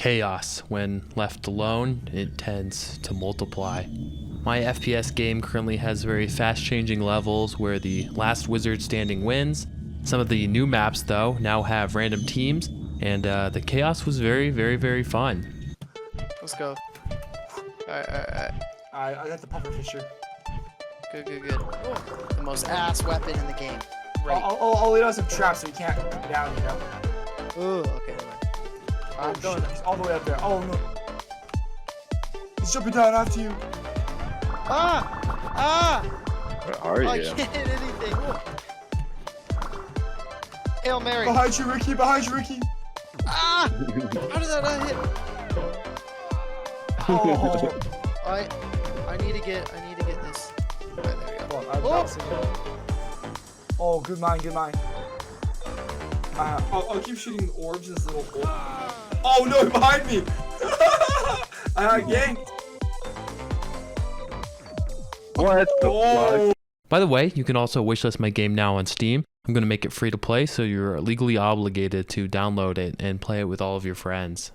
chaos. When left alone, it tends to multiply. My FPS game currently has very fast-changing levels where the last wizard standing wins. Some of the new maps, though, now have random teams, and the chaos was very, very, very fun. Let's go. Alright. I got the puffer fisher. Good. Oh, the most ass weapon in the game. Great. I'll lay down some traps so he can't get down, you know? Ooh, okay, never mind. I'm going. He's all the way up there. Oh no. He's jumping down after you. Where are I you? can't hit anything. Whoa. Hail Mary. Behind you, Ricky. Behind you, Ricky. How did that not hit? Oh. I need to get this. Right, there we go. Oh, good mine. I'll keep shooting orbs in this little orb. Oh no, behind me! I got ganked. What the fuck? By the way, you can also wishlist my game now on Steam. I'm going to make it free to play, so you're legally obligated to download it and play it with all of your friends.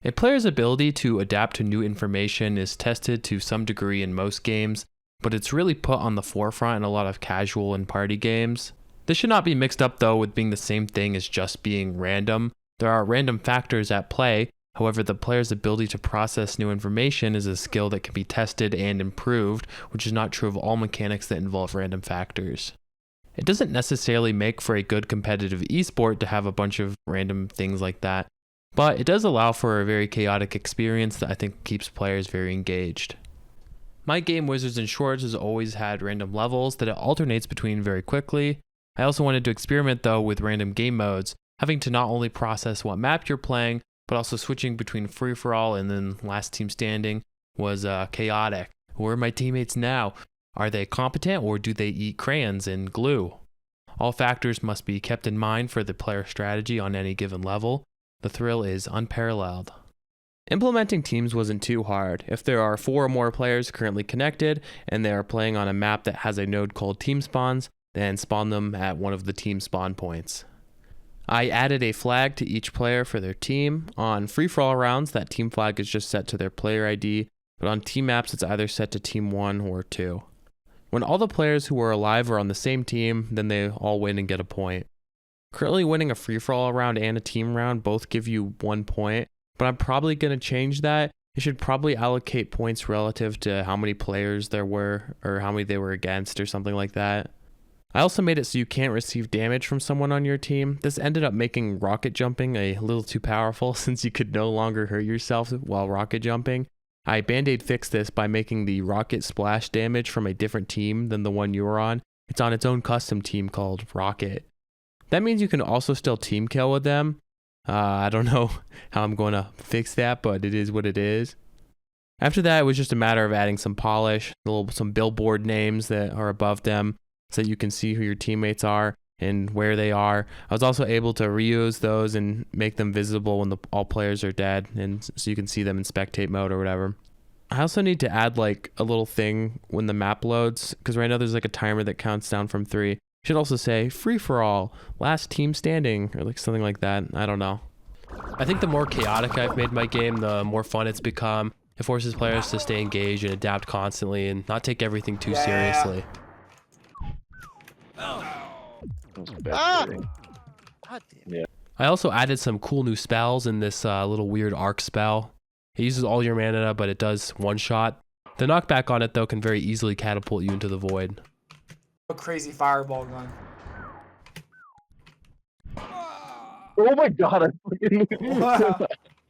A player's ability to adapt to new information is tested to some degree in most games, but it's really put on the forefront in a lot of casual and party games. This should not be mixed up though with being the same thing as just being random. There are random factors at play. However, the player's ability to process new information is a skill that can be tested and improved, which is not true of all mechanics that involve random factors. It doesn't necessarily make for a good competitive esport to have a bunch of random things like that, but it does allow for a very chaotic experience that I think keeps players very engaged. My game Wizards and Shorts has always had random levels that it alternates between very quickly. I also wanted to experiment though with random game modes, having to not only process what map you're playing, but also switching between free-for-all and then last team standing was chaotic. Where are my teammates now? Are they competent or do they eat crayons and glue? All factors must be kept in mind for the player strategy on any given level. The thrill is unparalleled. Implementing teams wasn't too hard. If there are 4 or more players currently connected and they are playing on a map that has a node called team spawns, then spawn them at one of the team spawn points. I added a flag to each player for their team. On free-for-all rounds, that team flag is just set to their player ID, but on team maps, it's either set to team 1 or 2. When all the players who are alive are on the same team, then they all win and get a point. Currently winning a free-for-all round and a team round both give you 1 point, but I'm probably going to change that. You should probably allocate points relative to how many players there were or how many they were against or something like that. I also made it so you can't receive damage from someone on your team. This ended up making rocket jumping a little too powerful since you could no longer hurt yourself while rocket jumping. I band-aid fixed this by making the rocket splash damage from a different team than the one you were on. It's on its own custom team called Rocket. That means you can also still team kill with them. I don't know how I'm going to fix that, but it is what it is. After that, it was just a matter of adding some polish, some billboard names that are above them, so that you can see who your teammates are and where they are. I was also able to reuse those and make them visible when all players are dead, and so you can see them in spectate mode or whatever. I also need to add like a little thing when the map loads, because right now there's like a timer that counts down from 3. It should also say free for all, last team standing, or like something like that. I don't know. I think the more chaotic I've made my game, the more fun it's become. It forces players to stay engaged and adapt constantly and not take everything too seriously. God damn. Yeah. I also added some cool new spells in this little weird arc spell. It uses all your mana, but it does one shot. The knockback on it though can very easily catapult you into the void. A crazy fireball gun. Oh my god, Wow.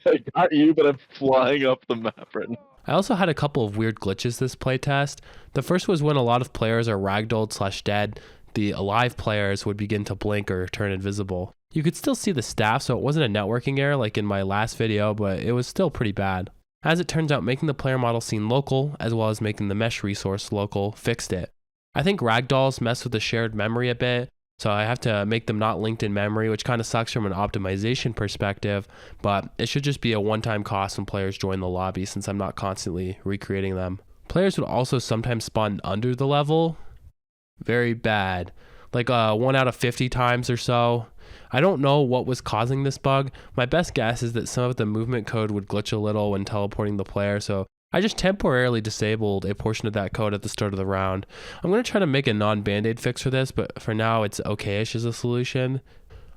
I got you, but I'm flying up the map right now. I also had a couple of weird glitches this playtest. The first was when a lot of players are ragdolled / dead, the alive players would begin to blink or turn invisible. You could still see the staff, so it wasn't a networking error like in my last video, but it was still pretty bad. As it turns out, making the player model scene local, as well as making the mesh resource local, fixed it. I think ragdolls mess with the shared memory a bit, so I have to make them not linked in memory, which kind of sucks from an optimization perspective, but it should just be a one-time cost when players join the lobby since I'm not constantly recreating them. Players would also sometimes spawn under the level. Very bad. Like 1 out of 50 times or so. I don't know what was causing this bug. My best guess is that some of the movement code would glitch a little when teleporting the player, so I just temporarily disabled a portion of that code at the start of the round. I'm going to try to make a non-band-aid fix for this, but for now it's okay-ish as a solution.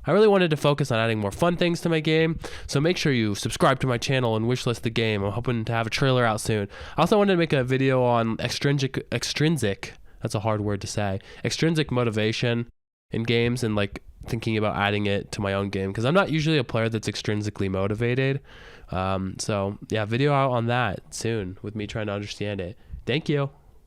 I really wanted to focus on adding more fun things to my game, so make sure you subscribe to my channel and wishlist the game. I'm hoping to have a trailer out soon. I also wanted to make a video on extrinsic, that's a hard word to say, extrinsic motivation in games and like thinking about adding it to my own game, because I'm not usually a player that's extrinsically motivated. So yeah, video out on that soon with me trying to understand it. Thank you.